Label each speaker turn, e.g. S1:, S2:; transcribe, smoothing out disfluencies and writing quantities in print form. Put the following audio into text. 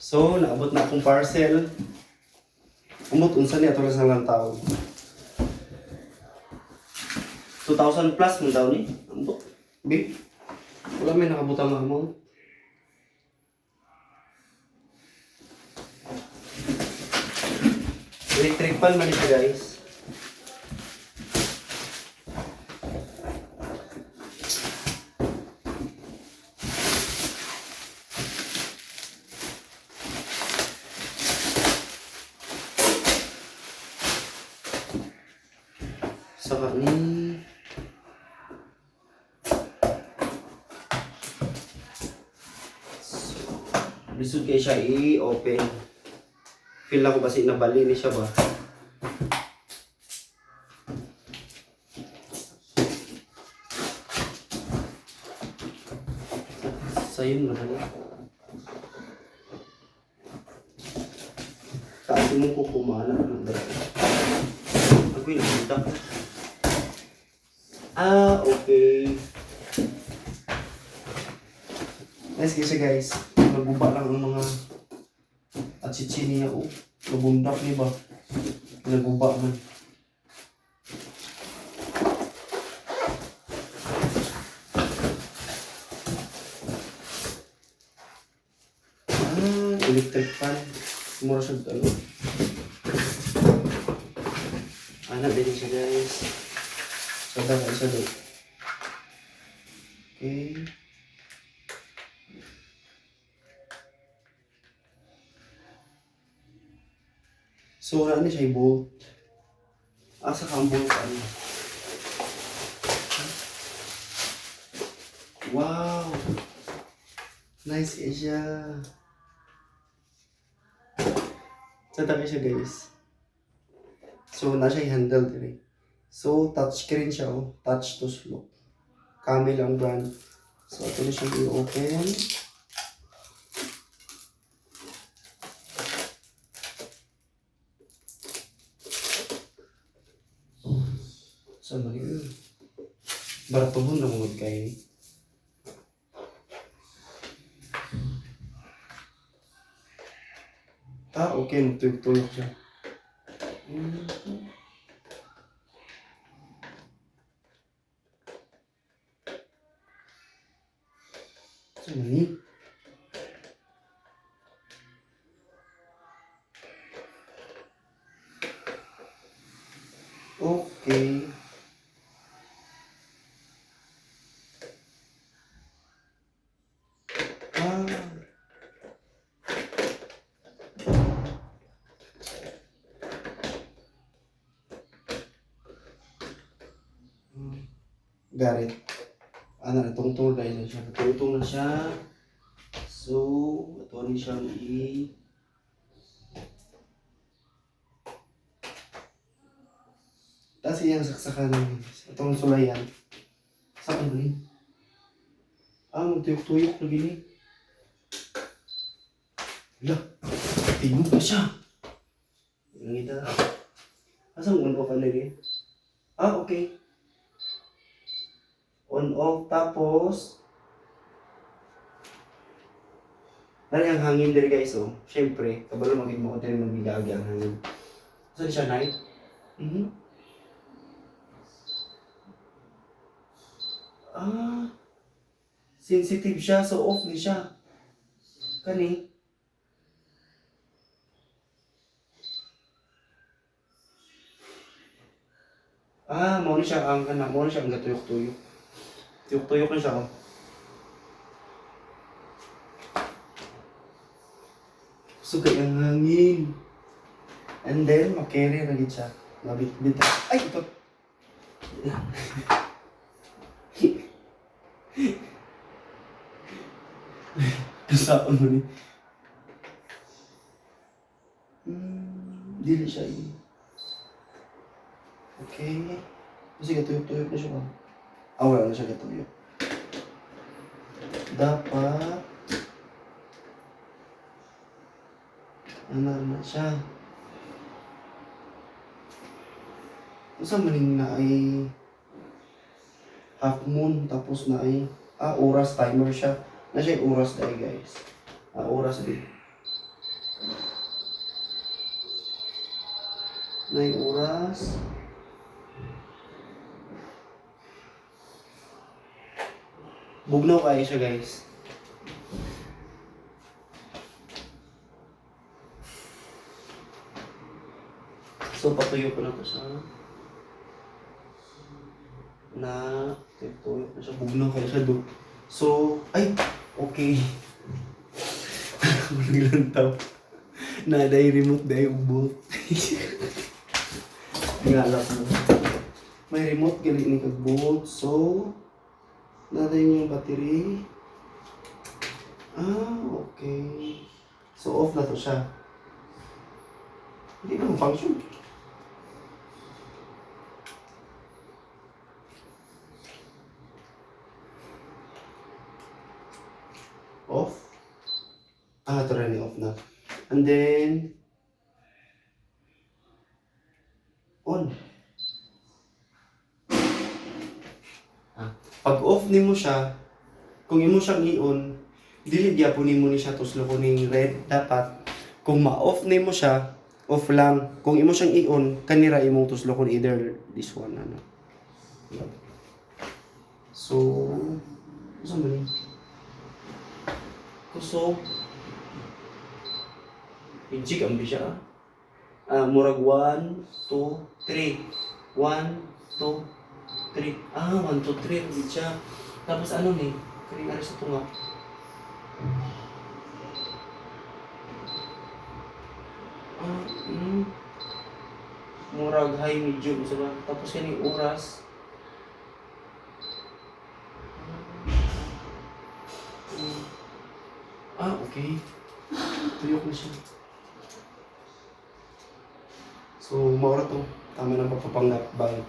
S1: So, naabot na akong parcel. Umot, unsa niya ito sa lang taon. 2,000 plus mo daw ni. Ambot. Babe, wala may nakabutang amount. Electric pan man ito guys. Saka ni lisod kayo siya i-open. Feel ako kasi nabali ni siya ba. Sayang na ba? Kasi mong kukumana ng dalawa. Ako'y nakita. Okay. Nice kasi guys. Naguba lang ang mga achichi niya. Oh, nabundak niya ba? Naguba man. Electric fan. Mura siya ano. Anak din siya guys. Sada ka isa doon. Okay. So, wala na siya i-bolt. Asa ka ang bolt ano? Wow! Nice kayo siya. Sada ka siya guys. So, na siya i-handle din eh. So, touchscreen siya oh. Touch to slow. Camel ang brand. So, ito na siya i-open. So, mali yun. Baratuhon na mga kayo. Okay. Magtuyok-tuyok siya. So, mali. Okay. Got it. Natungtong na siya. Natungtong na siya. So, ito rin siyang tapos iyang saksakan ng itong sulayan. Saan ba rin? Magtuyok-tuyok na gini. Wala. Tingog na siya. Nangita. Asang on-off na rin? Okay. On-off tapos nari ang hangin diri guys oh. Syempre, kabalo magid mo ko diri magbigagi ang hangin. So siya night. Sensitive siya so off ni siya. Kani mao ni siya ang mao ni siya ang gatuyok-tuyok. Tuyok-tuyok na siya oh. Sugay ang hangin. And then, makere na gid siya. Mabit-bit. Ay, ito! Kasaon mo ni. Dili siya eh. Okay. Kasi gatuyok-tuyok na siya ba? Wala na siya gatuyok. Dapat na siya. Saan maning na ay half moon tapos na ay oras timer siya. Na siya oras dahil guys. Oras din. na yung oras. Bugnaw kayo siya, guys. So, patuyo ko na to siya. Tuyo na siya. Bugnaw kayo siya do. So, ay! Okay. Naglantaw. Naday remote dahil ubot. Ngalap mo. May remote gali ni kag-bolt. So, naday yung battery. Okay. So, off na to siya. Hindi na function. Off. Ito rin off na. And then, on. Pag off nimo siya, kung imo siyang i-on, dili gyapon nimo ni siya tuslo kuning red. Dapat kung ma-off nimo siya, off lang. Kung imo siyang i-on, kanira imong tuslo kun either this one ano. So, saan ba ni? So, i-jig ang bisya. Murag 1, 2, 3. 1, 2, 3. 1, 2, 3 ang bisya. Tapos ano ni? Kaya nga sa tunga. Murag high, medium, isa ba? Tapos yan yung oras. Okay. Tuyok na siya. So, maura to. Tama na pagpapanggap. Bye.